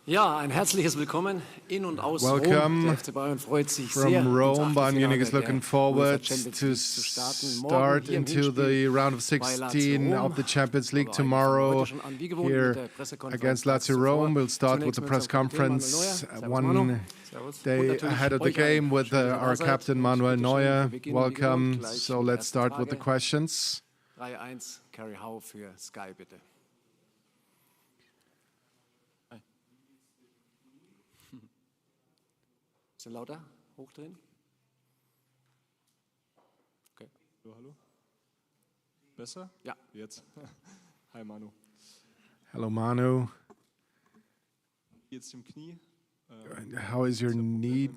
Ja, ein herzliches Willkommen in und aus Welcome Rom. Der FC Bayern freut sich sehr, from Rome. ins Bayern Munich Achtelfinale is looking der forward UEFA Champions to League zu starten. Morgen start hier im into the Hinspiel round of bei Lazio 16 Rom. of the Champions League Aber eigentlich fangen wir tomorrow heute schon an, wie gewohnt, mit here der Pressekonferenz against gleich Lazio zuvor. Rome. We'll start with Zunächst the mit press unserem Kapitän Manuel conference Neuer. Servus, Manu. one Servus. Und day natürlich ahead of the euch allen. game with Schön, dass ihr da our seid. captain Und Manuel bitteschön, Neuer. wir beginnen wie gewohnt Welcome. gleich So mit der let's ersten start with the Frage. questions. 3-1, Carrie Howe für Sky, bitte. Bisschen lauter, hochdrehen. Okay. Hallo? Besser? Ja. Jetzt. Hi Manu. Hello, Manu. Jetzt im Knie. How is your knee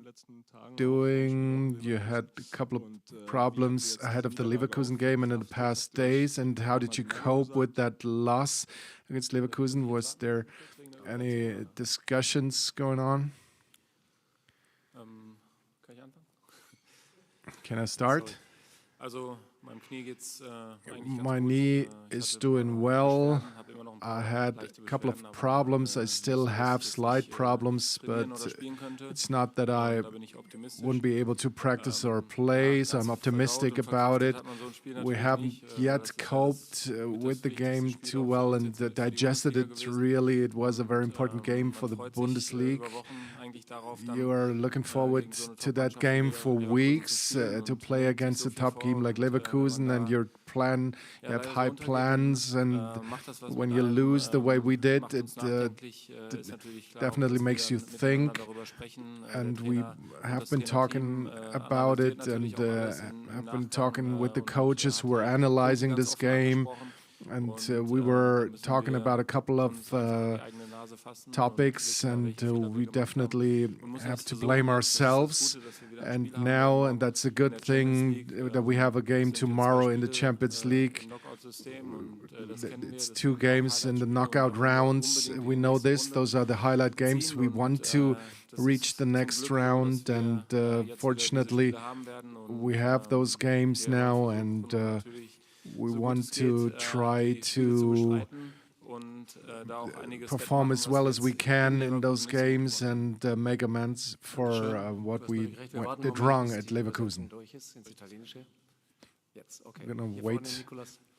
doing? You had a couple of problems ahead of the Leverkusen game and in the past days. And how did you cope with that loss against Leverkusen? Was there any discussions going on? Kann ich anfangen? Can I start? Also, meinem Knie geht's eigentlich ganz My gut. knee Ich is hatte doing well. Beschwerden, habe immer noch ein I paar had leichte a couple of Beschwerden, aber, problems. I still so, have dass ich slight jetzt problems, trainieren but oder spielen könnte. it's not that I Da bin ich optimistisch. wouldn't be able to practice or play, so I'm optimistic about it. We haven't yet coped with the game too well and digested it really. It was a very important game for the Bundesliga. You are looking forward to that game for weeks, to play against a top team like Leverkusen, and you have high plans, and when you lose the way we did, it definitely makes you think, and we have been talking about it, and have been talking with the coaches who were analyzing this game, and we were talking about a couple of topics, and we definitely have to blame ourselves. And now, and that's a good thing, that we have a game tomorrow in the Champions League. It's 2 games in the knockout rounds. We know this. Those are the highlight games. We want to reach the next round, and fortunately, we have those games now, and we want to try to perform as well as we can in those games and make amends for what we did wrong at Leverkusen. We're going to wait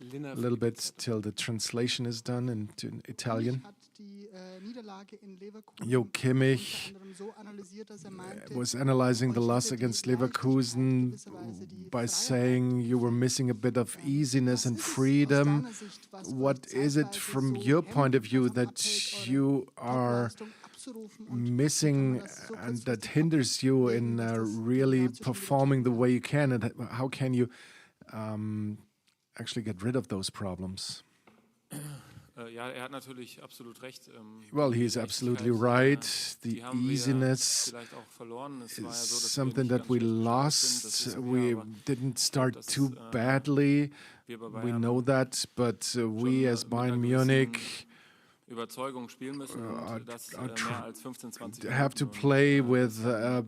a little bit till the translation is done into Italian. Jo Kimmich was analyzing the loss against Leverkusen by saying you were missing a bit of easiness and freedom. What is it from your point of view that you are missing and that hinders you in really performing the way you can, and how can you actually get rid of those problems? Well, he's absolutely right. The easiness is something that we lost. We didn't start too badly. We know that, but we as Bayern Munich have to play with a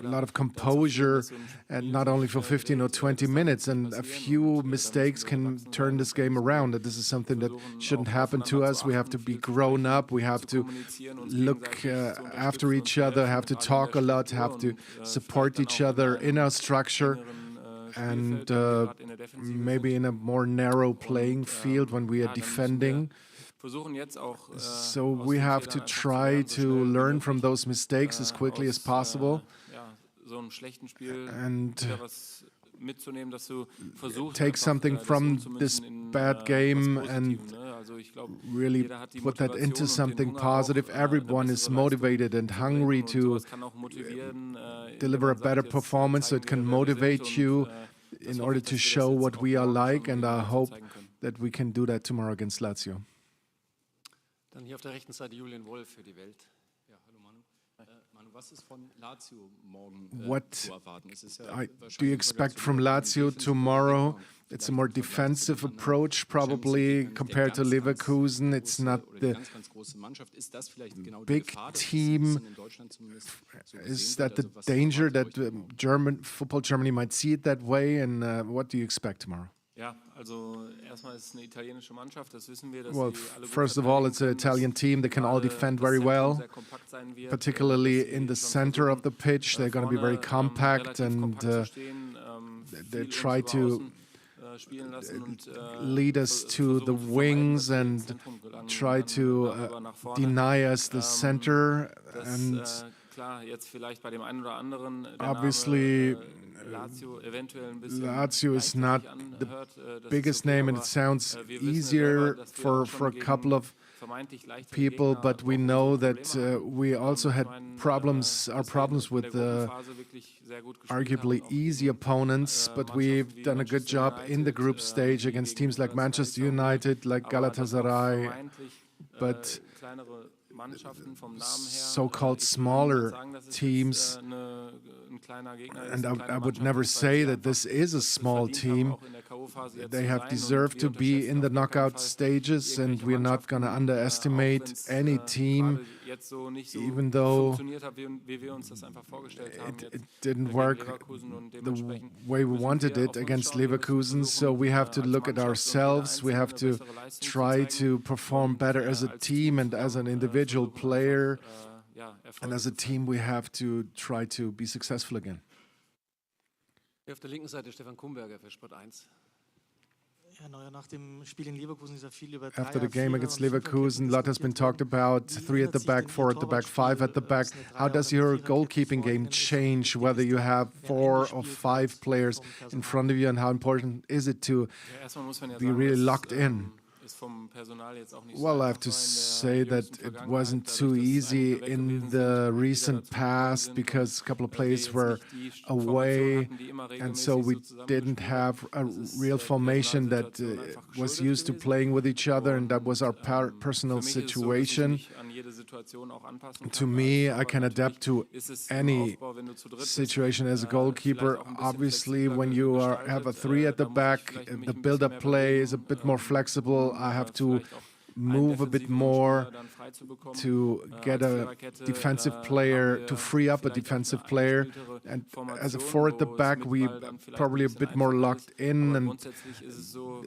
lot of composure, and not only for 15 or 20 minutes, and a few mistakes can turn this game around. This is something that shouldn't happen to us. We have to be grown up, we have to look after each other, have to talk a lot, have to support each other in our structure, and maybe in a more narrow playing field when we are defending. So we have to try to learn from those mistakes as quickly as possible and take something from this bad game and really put that into something positive. Everyone is motivated and hungry to deliver a better performance, so it can motivate you in order to show what we are like, and I hope that we can do that tomorrow against Lazio. Dann hier auf der rechten Seite Julian Wolf für die Welt. Ja, hallo Manu. Manu, was ist von Lazio morgen zu erwarten? Do you expect from Lazio tomorrow? It's a more defensive approach, probably, compared to Leverkusen. It's not the big team. Is that the danger that Germany might see it that way? And what do you expect tomorrow? Ja, also erstmal ist es eine italienische Mannschaft, das wissen wir, dass Well, sie alle gut first of all, it's an Italian team. They can all defend very well, particularly in the center of the pitch. They're going to be very compact and they try to lead us to the wings and try to deny us the center. And obviously, Lazio is not the biggest name, and it sounds easier for a couple of people, but we know that we also had problems with arguably easy opponents, but we've done a good job in the group stage against teams like Manchester United, like Galatasaray, but so-called smaller teams, and I would never say that this is a small team. They have deserved to be in the knockout stages, and we're not going to underestimate any team, even though it didn't work the way we wanted it against Leverkusen. So we have to look at ourselves. We have to try to perform better as a team and as an individual player. And as a team, we have to try to be successful again. Auf der linken Seite Stefan Kumberger für Sport 1. After the game against Leverkusen, a lot has been talked about. 3 at the back, 4 at the back, 5 at the back. How does your goalkeeping game change, whether you have 4 or 5 players in front of you, and how important is it to be really locked in? Well, I have to say that it wasn't too easy in the recent past because a couple of players were away, and so we didn't have a real formation that was used to playing with each other, and that was our personal situation. To me, I can adapt to any situation as a goalkeeper. Obviously, when you have a 3 at the back, the build-up play is a bit more flexible. I have to move a bit more to get a defensive player, to free up a defensive player. And as a 4 at the back, we probably a bit more locked in, and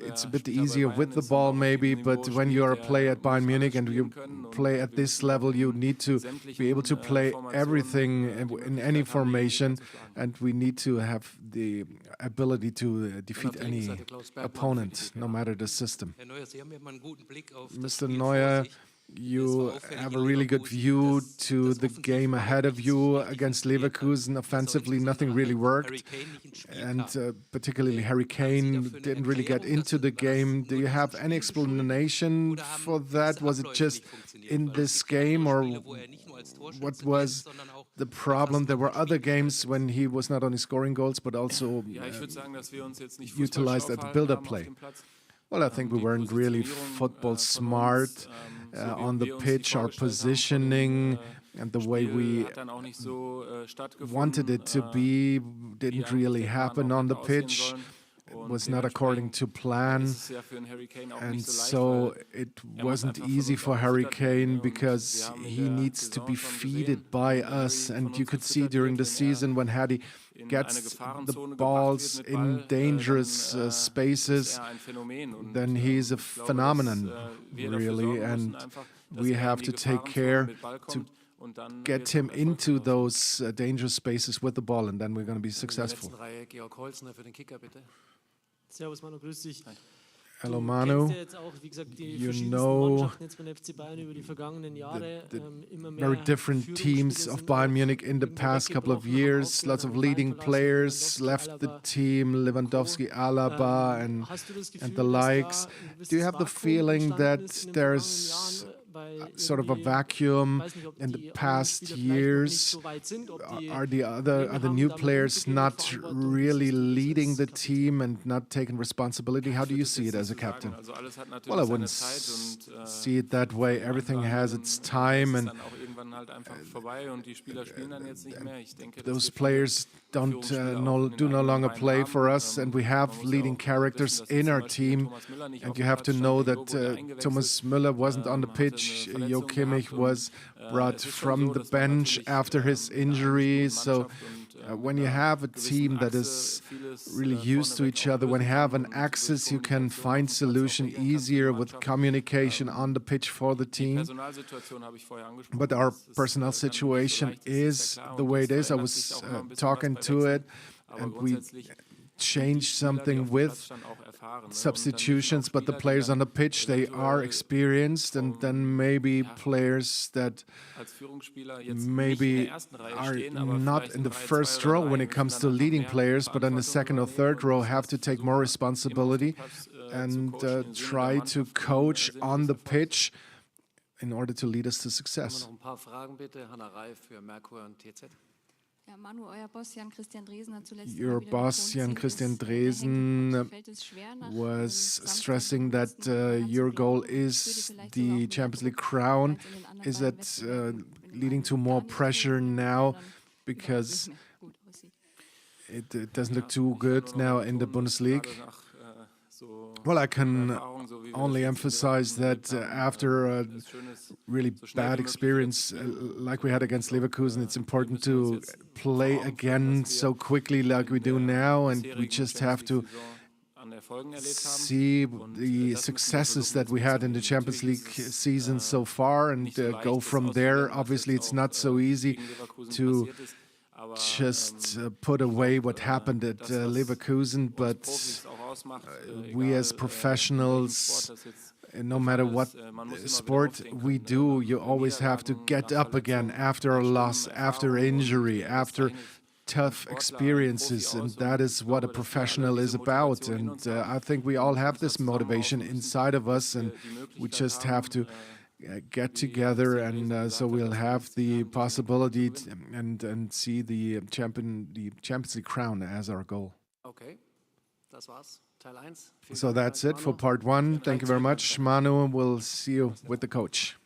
it's a bit easier with the ball maybe, but when you are a player at Bayern Munich and you play at this level, you need to be able to play everything in any formation, and we need to have the ability to defeat any opponent, no matter the system. Mr. Neuer, you have a really good view to the game ahead of you against Leverkusen. Offensively, nothing really worked, and particularly Harry Kane didn't really get into the game. Do you have any explanation for that? Was it just in this game, or what was the problem? There were other games when he was not only scoring goals, but also utilized at the build-up play. Well, I think we weren't really football smart on the pitch. Our positioning and the way we wanted it to be didn't really happen on the pitch. It was not according to plan, and so it wasn't easy for Harry Kane because he needs to be feeded by us. And you could see during the season when Harry gets the balls in dangerous spaces, then he's a phenomenon, really, and we have to take care to get him into those dangerous spaces with the ball, and then we're going to be successful. Hello, Manu. You know the very different teams of Bayern Munich in the past couple of years. Lots of leading players left the team, Lewandowski, Alaba, and the likes. Do you have the feeling that there's sort of a vacuum in the past years? Are the new players not really leading the team and not taking responsibility? How do you see it as a captain? Well, I wouldn't see it that way. Everything has its time, and those players do no longer play for us, and we have leading characters in our team. And you have to know that Thomas Müller wasn't on the pitch. Jo Kimmich was brought from the bench after his injury, so when you have a team that is really used to each other, when you have an axis, you can find solution easier with communication on the pitch for the team. But our personnel situation is the way it is. I was talking to it, and we changed something with substitutions, but the players on the pitch, they are experienced, and then maybe players that maybe are not in the first row when it comes to leading players, but in the second or third row have to take more responsibility and try to coach on the pitch in order to lead us to success. Your boss, Jan Christian Dresen, was stressing that your goal is the Champions League crown. Is that leading to more pressure now because it doesn't look too good now in the Bundesliga? Well, I can only emphasize that after a really bad experience like we had against Leverkusen, it's important to play again so quickly like we do now, and we just have to see the successes that we had in the Champions League season so far and go from there. Obviously, it's not so easy to just put away what happened at Leverkusen, but we as professionals, no matter what sport we do, you always have to get up again after a loss, after injury, after tough experiences, and that is what a professional is about. And I think we all have this motivation inside of us, and we just have to get together, and so we'll have the possibility and see the Champions League crown as our goal. Okay, das war's. Teil 1. So that's it for part 1. Thank you very much, Manu. We'll see you with the coach.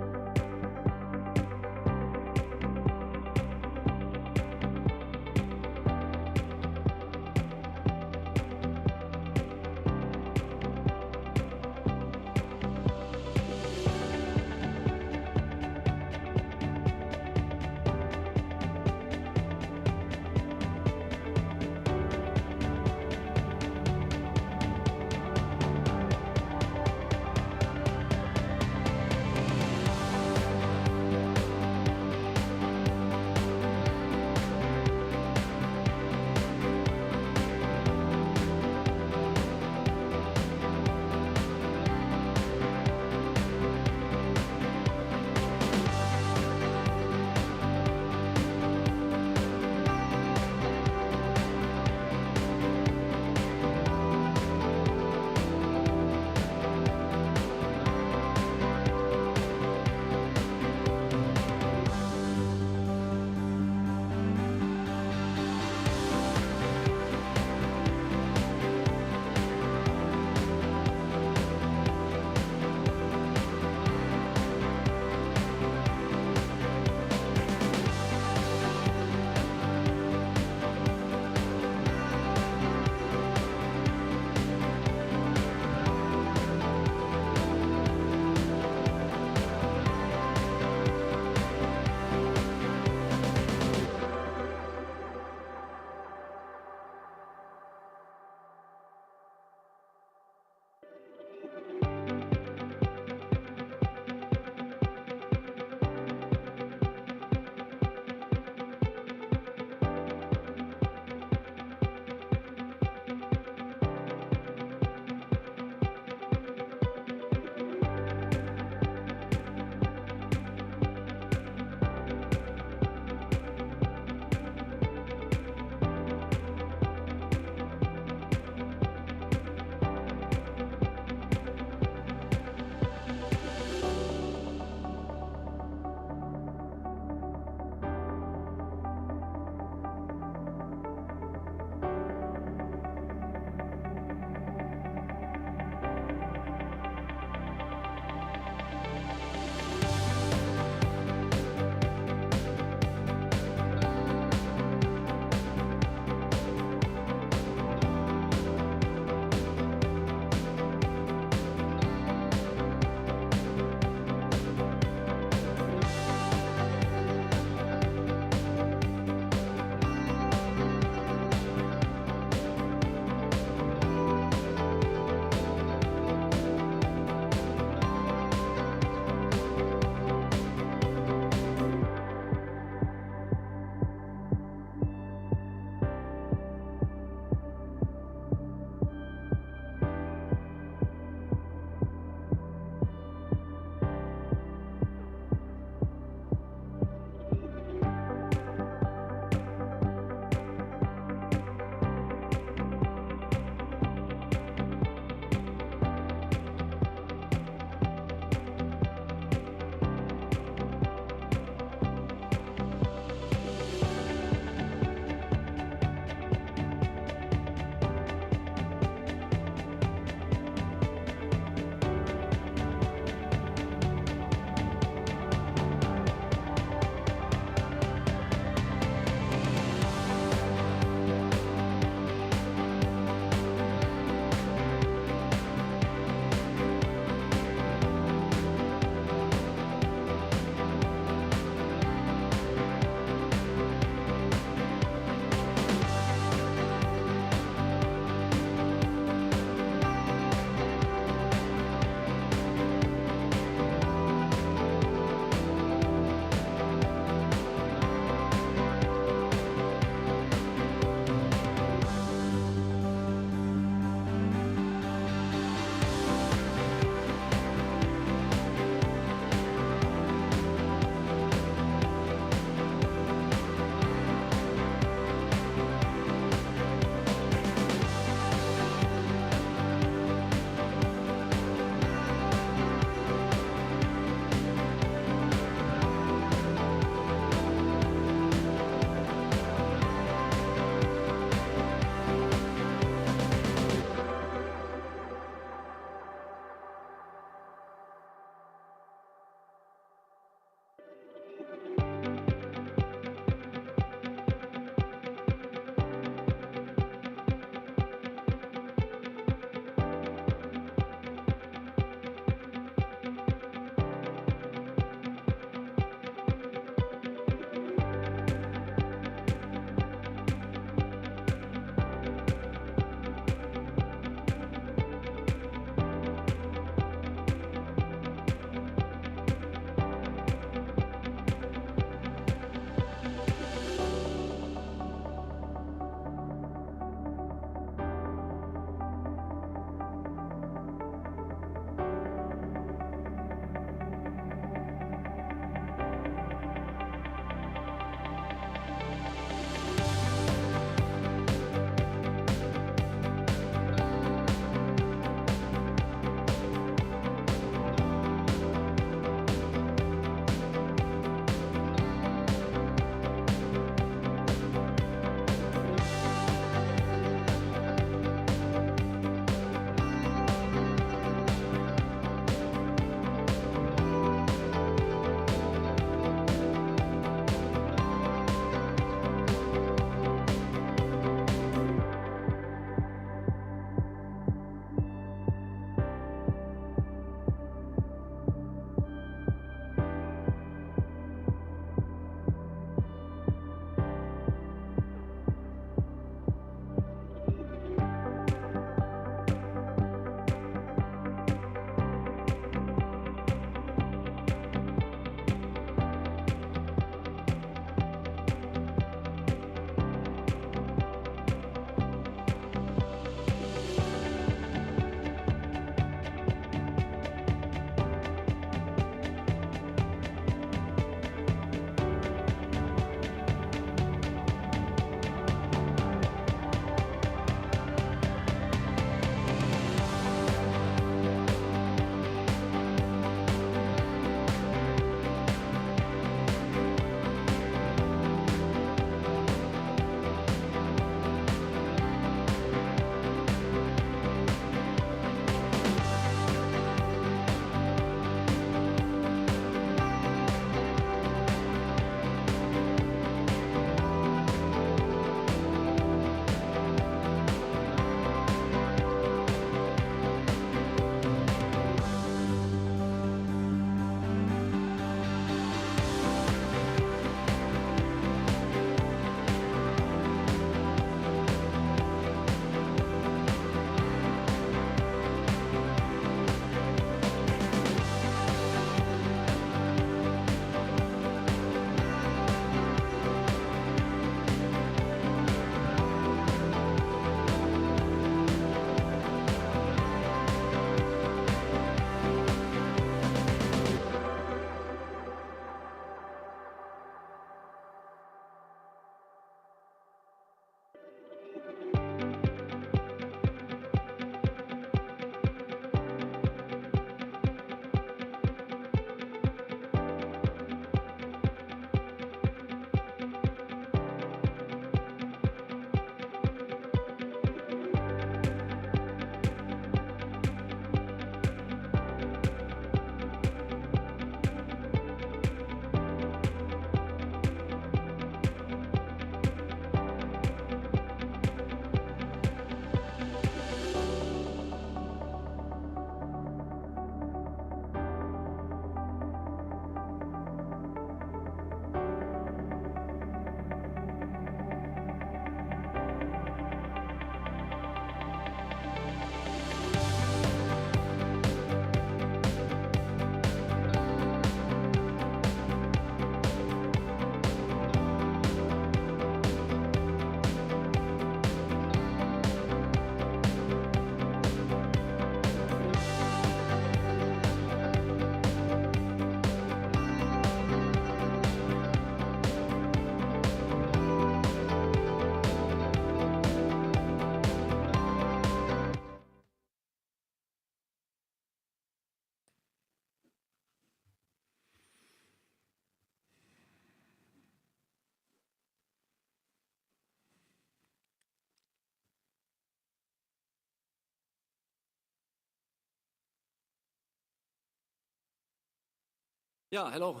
Ja, hello.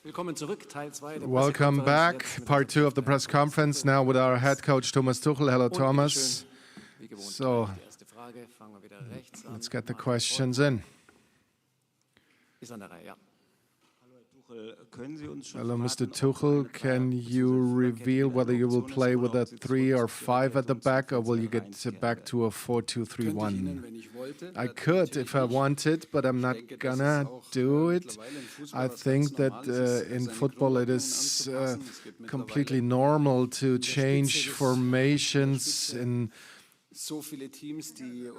Willkommen zurück, Teil 2 der Welcome back, Pressekonferenz, jetzt mit part 2 of the press conference, now with our head coach Thomas Tuchel. Hello, Und Thomas. bitteschön, wie gewohnt, So, die erste Frage. Fangen wir wieder rechts an. let's get the Martin questions Vollmer in. ist an der Reihe, ja. Können Sie uns schon Hello, Mr. verraten, ob Tuchel. eine Can Dreier- you bzw. reveal Fünferkette whether you will eine Option play ist with oder a ob Sie 3 or zurück zur 5 at the back, or will you 4-2-3-1 get back to a 4-2-3-1? Wenn ich wollte, I could if I wanted, but I'm not gonna do it. I think that in football it is completely normal to change formations. so viele Teams, die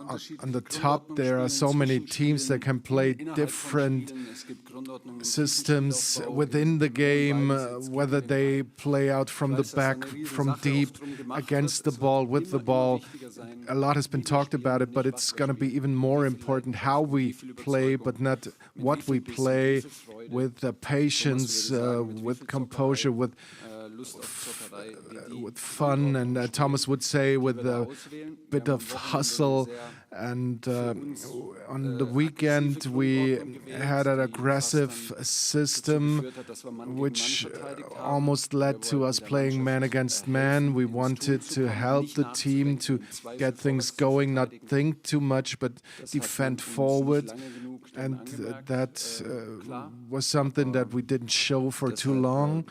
On the top, there are so many teams that can play different systems within the game, whether they play out from the back, from deep, against the ball, with the ball. A lot has been talked about it, but it's going to be even more important how we play, but not what we play, with patience, with composure, with fun, and Thomas would say with a bit of hustle. And on the weekend we had an aggressive system which almost led to us playing man against man. We wanted to help the team to get things going, not think too much, but defend forward. And that was something that we didn't show for too long.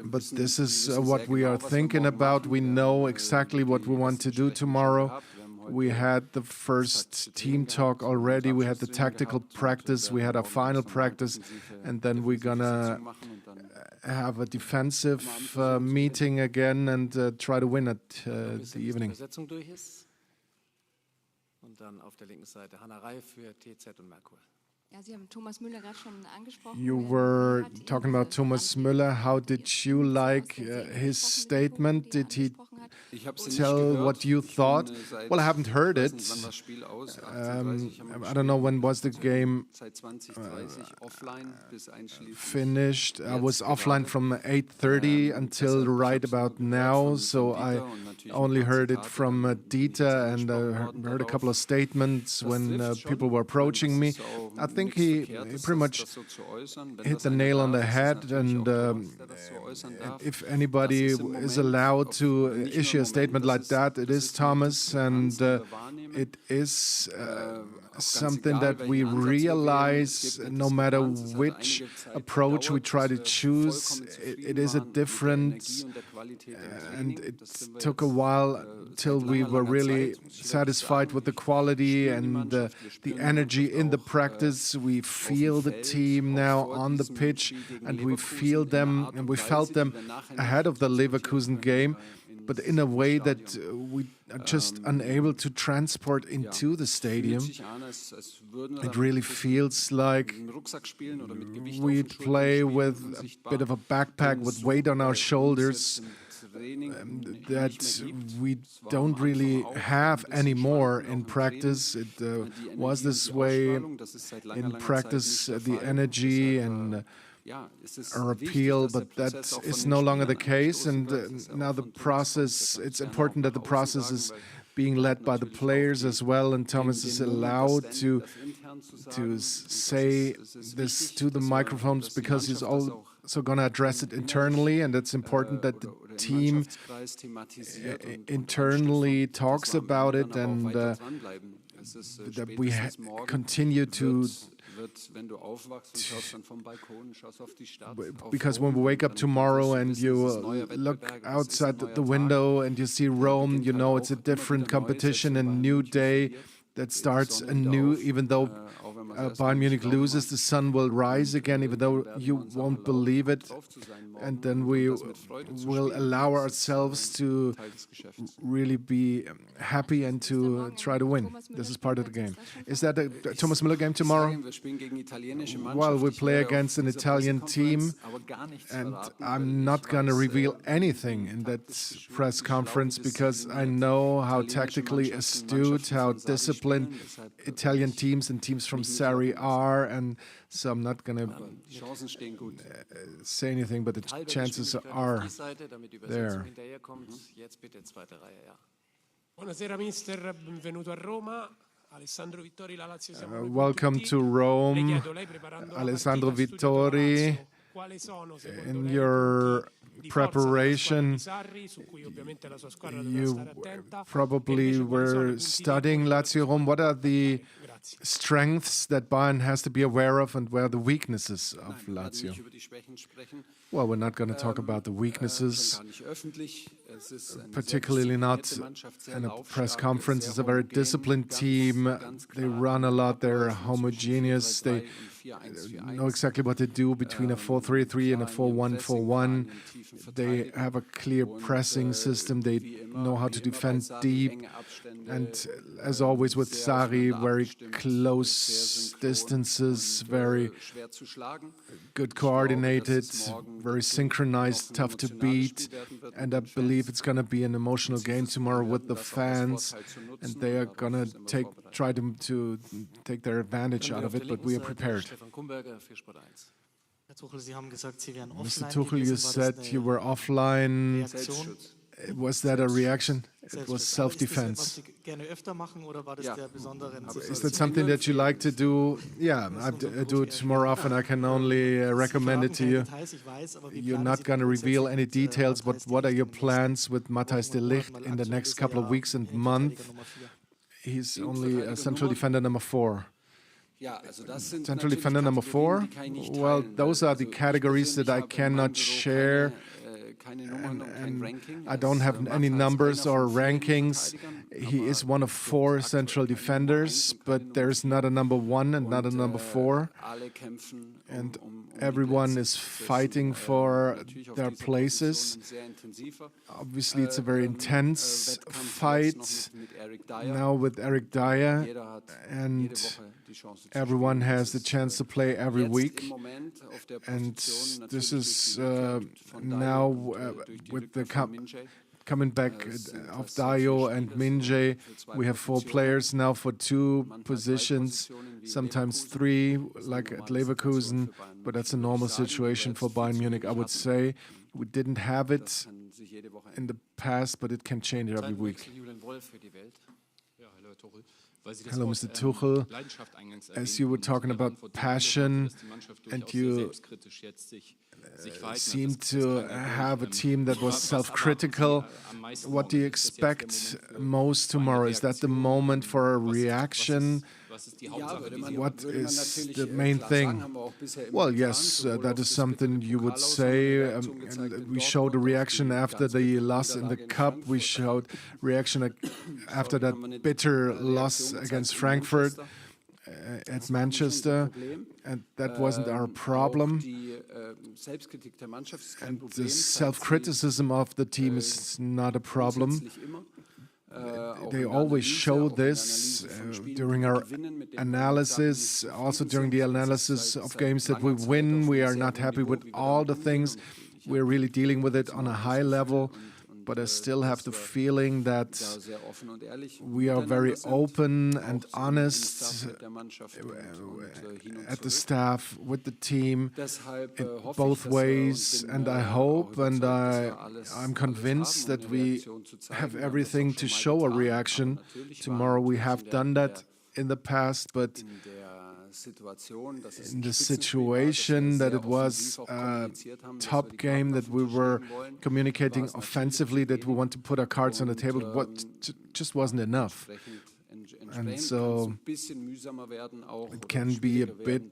But this is what we are thinking about. We know exactly what we want to do tomorrow. We had the first team talk already. We had the tactical practice. We had our final practice. And then we're going to have a defensive meeting again and try to win at the evening. Und dann auf der linken Seite Hannah Reif für TZ und Merkur. Ja, Sie haben Thomas Müller gerade schon angesprochen. You were talking about Thomas Müller. How did you like his statement? Did he tell what you thought? Well, I haven't heard it. I don't know when was the game finished. I was offline from 8:30 until right about now, so I only heard it from Dieter, and I heard a couple of statements when people were approaching me. I think he pretty much hit the nail on the head, and if anybody is allowed to issue a statement like that, it is Thomas, and it is something that we realize no matter which approach we try to choose, it is a difference, and it took a while till we were really satisfied with the quality and the energy in the practice. We feel the team now on the pitch, and we feel them, and we felt them ahead of the Leverkusen game, but in a way that we are just unable to transport into the stadium. It really feels like we play with a bit of a backpack with weight on our shoulders that we don't really have anymore in practice. It was this way in practice, the energy and our appeal, but that is no longer the case. And now the process, it's important that the process is being led by the players as well, and Thomas is allowed to say this to the microphones because he's also going to address it internally, and it's important that the team internally talks about it, and that we continue to, because when we wake up tomorrow and you look outside the window and you see Rome, you know it's a different competition, a new day that starts anew. Even though Bayern Munich loses, the sun will rise again, even though you won't believe it. And then we will allow ourselves to really be happy and to try to win. This is part of the game. Is that a Thomas Müller game tomorrow? Well, we play against an Italian team, and I'm not going to reveal anything in that press conference because I know how tactically astute, how disciplined Italian teams and teams from Serie are, and so I'm not going to say anything, but the chances are there. Buonasera mister, benvenuto a Roma. Welcome to Rome, Alessandro Vittori. In your preparation, you probably were studying Lazio Rome. What are the strengths that Bayern has to be aware of, and where are the weaknesses of Lazio? Well, we're not going to talk about the weaknesses, particularly not in a press conference. It's a very disciplined team. They run a lot. They're homogeneous. They know exactly what to do between a 4-3-3 and a 4-1-4-1. They have a clear pressing system. They know how to defend deep. And as always with Sarri, very close distances, very good coordinated, very synchronized, tough to beat. And I believe it's going to be an emotional game tomorrow with the fans. And they are going to try to take their advantage out of it, but we are prepared. Mr. Tuchel, you said you were offline. Was that a reaction? It was self-defense. Is that something that you like to do? Yeah, I do it more often. I can only recommend it to you. You're not going to reveal any details, but what are your plans with Matthijs de Ligt in the next couple of weeks and month? He's only a central defender number 4. Central defender number 4? Well, those are the categories that I cannot share. And I don't have any numbers or rankings. He is one of 4 central defenders, but there's not a number 1 and not a number 4. And everyone is fighting for their places. Obviously, it's a very intense fight now with Eric Dyer, and everyone has the chance to play every week. And this is now with the coming back of Dayo and Minje. We have 4 players now for 2 positions, sometimes 3, like at Leverkusen, but that's a normal situation for Bayern Munich, I would say. We didn't have it in the past, but it can change every week. Hello, Mr. Tuchel. As you were talking about passion, and you seem to have a team that was self-critical, what do you expect most tomorrow? Is that the moment for a reaction? What is the main thing? Well, yes, that is something you would say. We showed a reaction after the loss in the Cup. We showed reaction after that bitter loss against Frankfurt at Manchester, and that wasn't our problem. And the self-criticism of the team is not a problem. They always show this during our analysis, also during the analysis of games that we win. We are not happy with all the things. We're really dealing with it on a high level, but I still have the feeling that we are very open and honest at the staff, with the team, in both ways. And I hope and I'm convinced that we have everything to show a reaction tomorrow. We have done that in the past, but in the situation that it was a top game, that we were communicating offensively, that we want to put our cards on the table, what just wasn't enough. And so it can be a bit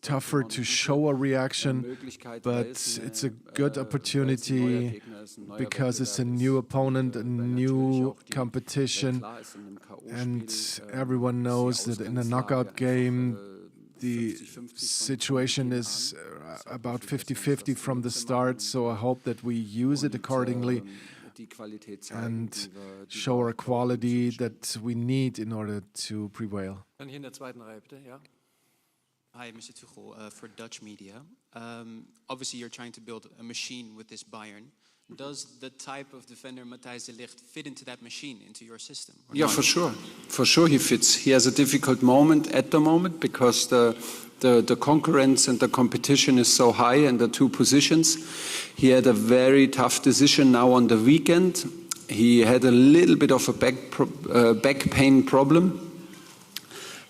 tougher to show a reaction, but it's a good opportunity because it's a new opponent, a new competition, and everyone knows that in a knockout game the situation is about 50-50 from the start, so I hope that we use it accordingly and show our quality that we need in order to prevail. Dann hier in der zweiten Reihe, bitte, ja. Hi, Mr. Tuchel, for Dutch media. Obviously, you're trying to build a machine with this Bayern. Does the type of defender Matthijs de Ligt fit into that machine, into your system? Yeah, for sure. For sure he fits. He has a difficult moment at the moment because the concurrence and the competition is so high in the 2 positions. He had a very tough decision now on the weekend, he had a little bit of a back pain problem.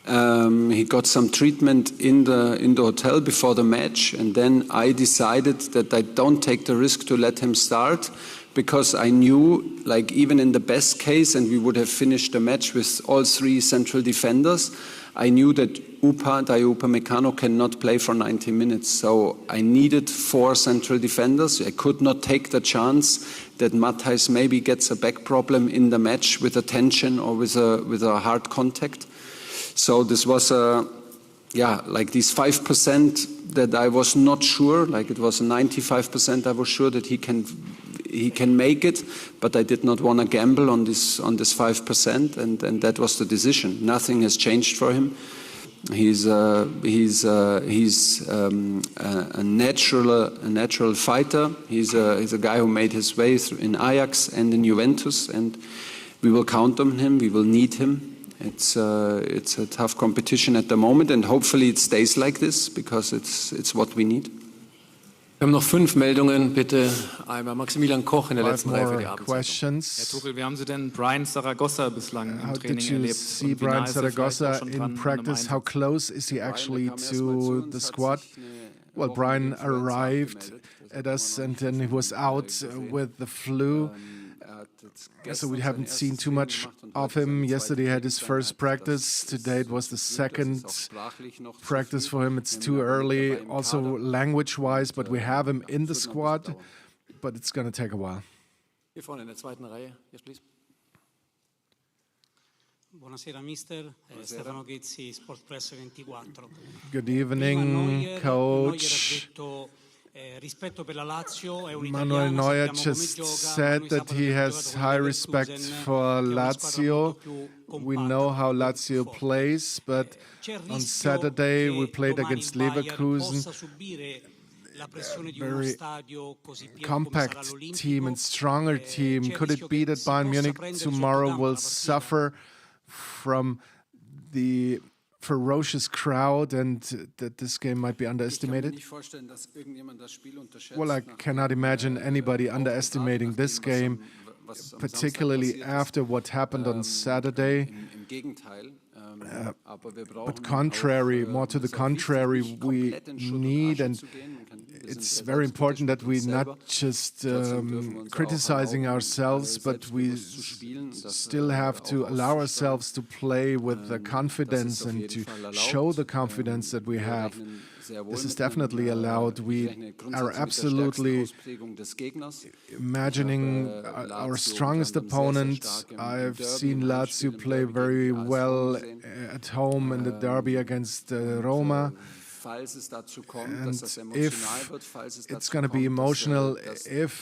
He got some treatment in the hotel before the match, and then I decided that I don't take the risk to let him start, because I knew, like, even in the best case, and we would have finished the match with all three central defenders, I knew that Dayo Upamecano cannot play for 90 minutes. So I needed 4 central defenders. I could not take the chance that Matthijs maybe gets a back problem in the match with a tension or with a hard contact. So this was like these 5% that I was not sure, like it was 95% I was sure that he can make it, but I did not want to gamble on this 5%, and that was the decision. Nothing has changed for him. He's a natural fighter. He's a guy who made his way through in Ajax and in Juventus, and we will count on him. We will need him. It's a tough competition at the moment, and hopefully it stays like this, because it's what we need. Wir haben noch 5 Meldungen. Bitte einmal Maximilian Koch in der 5 letzten Reihe für die more Abendzeitung. questions. Herr Tuchel, wie haben Sie denn Brian Zaragoza bislang im How Training did you erlebt? see Und wie nah Brian ist er vielleicht auch Zaragoza schon dran in an einem practice? How Einsatz? close is he actually to the squad? Well, Brian arrived at us and then he was out with the flu. So we haven't seen too much of him. Yesterday he had his first practice. Today it was the second practice for him. It's too early, also language-wise, but we have him in the squad, but it's going to take a while. Hier vorne in der zweiten Reihe. Yes, please. Buonasera mister, Stefano Ghezzi, Sport Press 24. Good evening, coach. Manuel Neuer just said that he has high respect for Lazio. We know how Lazio plays, but on Saturday we played against Leverkusen, a very compact team and stronger team. Could it be that Bayern Munich tomorrow will suffer from the ferocious crowd and that this game might be underestimated? Well, I cannot imagine anybody underestimating this game, particularly after what happened on Saturday. But more to the contrary, we need, and it's very important that we not just criticizing ourselves, but we still have to allow ourselves to play with the confidence and to show the confidence that we have. This is definitely allowed. We are absolutely imagining our strongest opponent. I've seen Lazio play very well at home in the derby against Roma. And if it's going to be emotional, if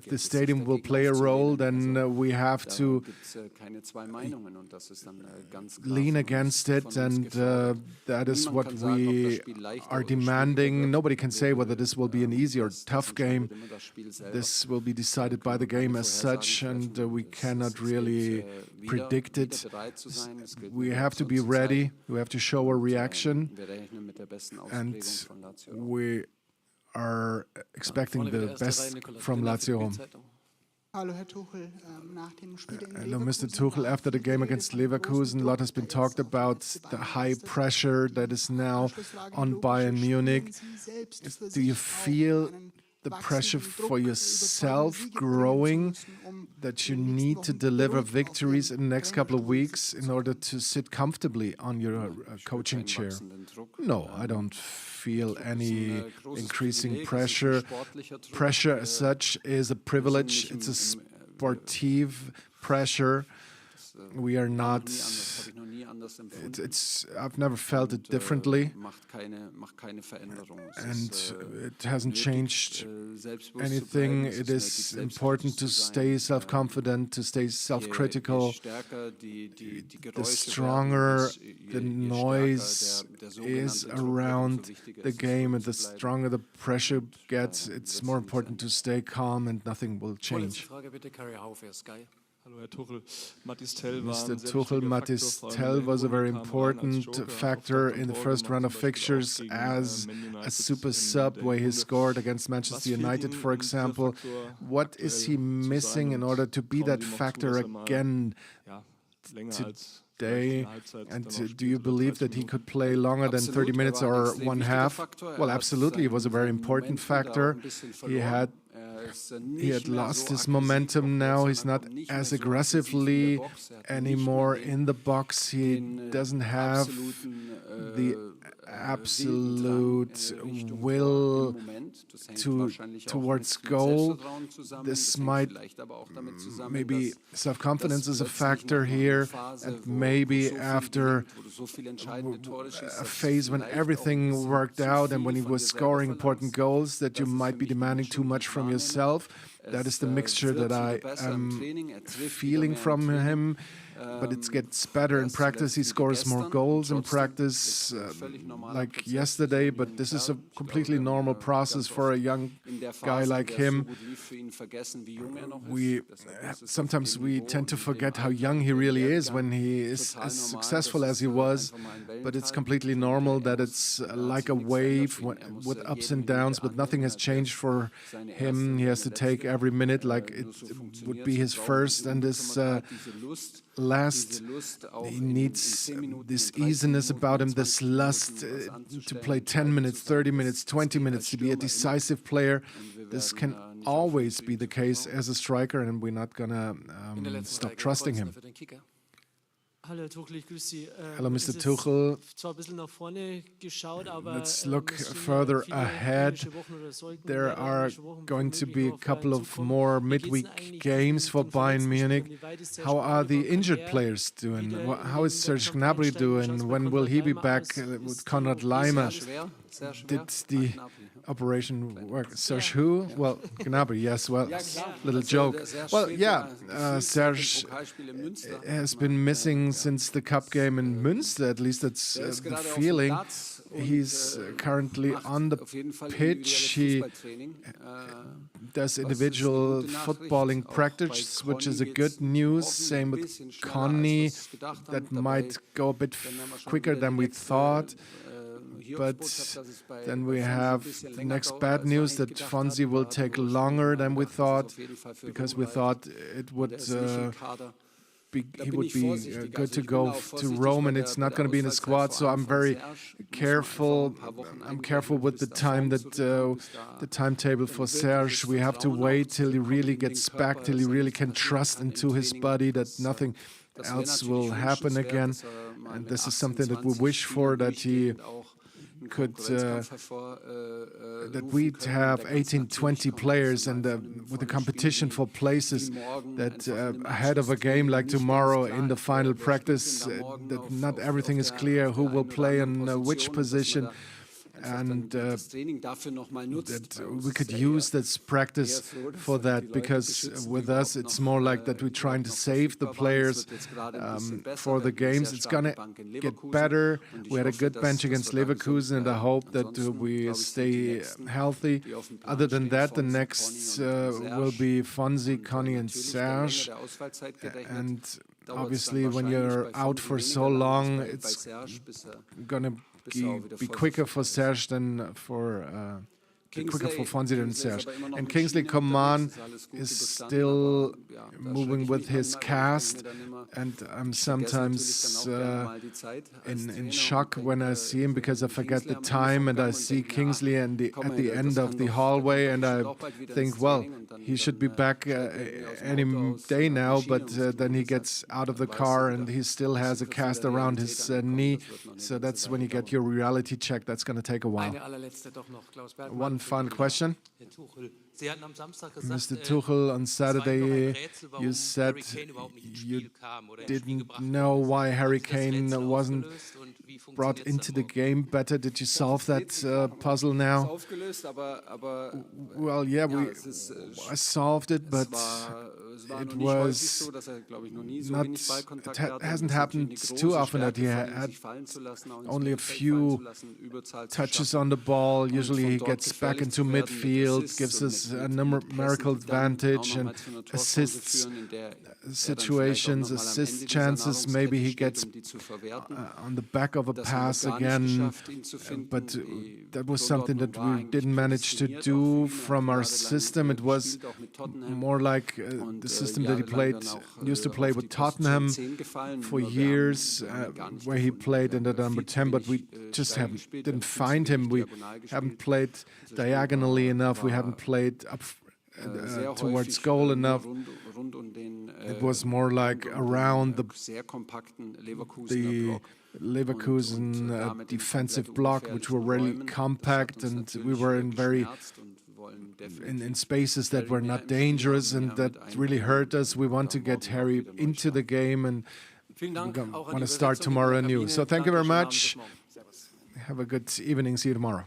the stadium will play a role, then we have to lean against it, and that is what we are demanding. Nobody can say whether this will be an easy or tough game. This will be decided by the game as such, and we cannot really predict it. We have to be ready. We have to show a reaction, and we are expecting the best from Lazio. Hello, Mr. Tuchel. After the game against Leverkusen, a lot has been talked about the high pressure that is now on Bayern Munich. Do you feel the pressure for yourself growing, that you need to deliver victories in the next couple of weeks in order to sit comfortably on your coaching chair? No, I don't feel any increasing pressure. Pressure as such is a privilege. It's a sportive pressure. We are not... I've never felt it differently, and it hasn't changed anything. It is important to stay self-confident, to stay self-critical. The stronger the noise is around the game and the stronger the pressure gets, it's more important to stay calm and nothing will change. Mr. Tuchel, Mathis Tell was a very important factor in the first round of fixtures as a super sub where he scored against Manchester United, for example. What is he missing in order to be that factor again today? And do you believe that he could play longer than 30 minutes or one half? Well, absolutely. He was a very important factor. He had lost his momentum now. He's not as aggressively anymore in the box. He doesn't have the absolute will towards goal. This might maybe self-confidence is a factor here, and maybe after a phase when everything worked out and when he was scoring important goals, that you might be demanding too much from yourself. That is the mixture that I am feeling from him. But it gets better in practice. He scores more goals in practice, like yesterday. But this is a completely normal process for a young guy like him. Sometimes we tend to forget how young he really is when he is as successful as he was. But it's completely normal that it's like a wave with ups and downs. But nothing has changed for him. He has to take every minute like it would be his first, and this last, he needs this easiness about him, this lust to play 10 minutes, 30 minutes, 20 minutes, to be a decisive player. This can always be the case as a striker, and we're not going to stop trusting him. Hallo, Tuchel, ich grüße Sie. Hello, Mr. Tuchel. Zwar ein bisschen nach vorne geschaut, aber let's look further ahead. There are going to be a couple of more midweek games for Bayern Munich. How are the injured players doing? How is Serge Gnabry doing? When will he be back with Konrad Laimer? Did the operation work? Serge who? Well, Gnabry, yes. Well, little joke. Well, yeah, Serge has been missing since the cup game in Münster. At least that's the feeling. He's currently on the pitch. He does individual footballing practice, which is a good news. Same with Conny. That might go a bit quicker than we thought. But then we have the next bad news that Fonzie will take longer than we thought, because we thought it would he would be good to go to Rome, and it's not going to be in the squad. So I'm very careful. I'm careful with the time that the timetable for Serge. We have to wait till he really gets back, till he really can trust into his body that nothing else will happen again. And this is something that we wish for, that he could that we'd have 18, 20 players, and with the competition for places, that ahead of a game like tomorrow in the final practice, that not everything is clear, who will play in which position, and that we could use this practice for that, because with us it's more like that we're trying to save the players for the games. It's gonna get better. We had a good bench against Leverkusen, and I hope that we stay healthy. Other than that, the next will be Fonzie, Conny and Serge, and obviously when you're out for so long, it's gonna be quicker for Serge than for quicker for Fonzie than Serge. And Kingsley Coman is still moving with his cast, and I'm sometimes in shock when I see him, because I forget the time and I see Kingsley at the end of the hallway, and I think, well, he should be back any day now, but then he gets out of the car and he still has a cast around his knee, so that's when you get your reality check. That's going to take a while. One final question. Mr. Tuchel, on Saturday you said you didn't know why Harry Kane wasn't brought into the game better. Did you solve that puzzle now? Well, yeah, I solved it, but it was not. It hasn't happened too often that he had only a few touches on the ball. Usually he gets back into midfield, gives us us a numerical advantage and assists situations, assist chances. Maybe he gets on the back of a pass again, but that was something that we didn't manage to do from our system. It was more like the system that he used to play with Tottenham for years, where he played in the number 10, but we just didn't find him. We haven't played diagonally enough. We haven't played up towards goal enough. It was more like around the Leverkusen defensive block, which were really compact, and we were in spaces that were not dangerous, and that really hurt us. We want to get Harry into the game, and we want to start tomorrow anew. So thank you very much. Have a good evening. See you tomorrow.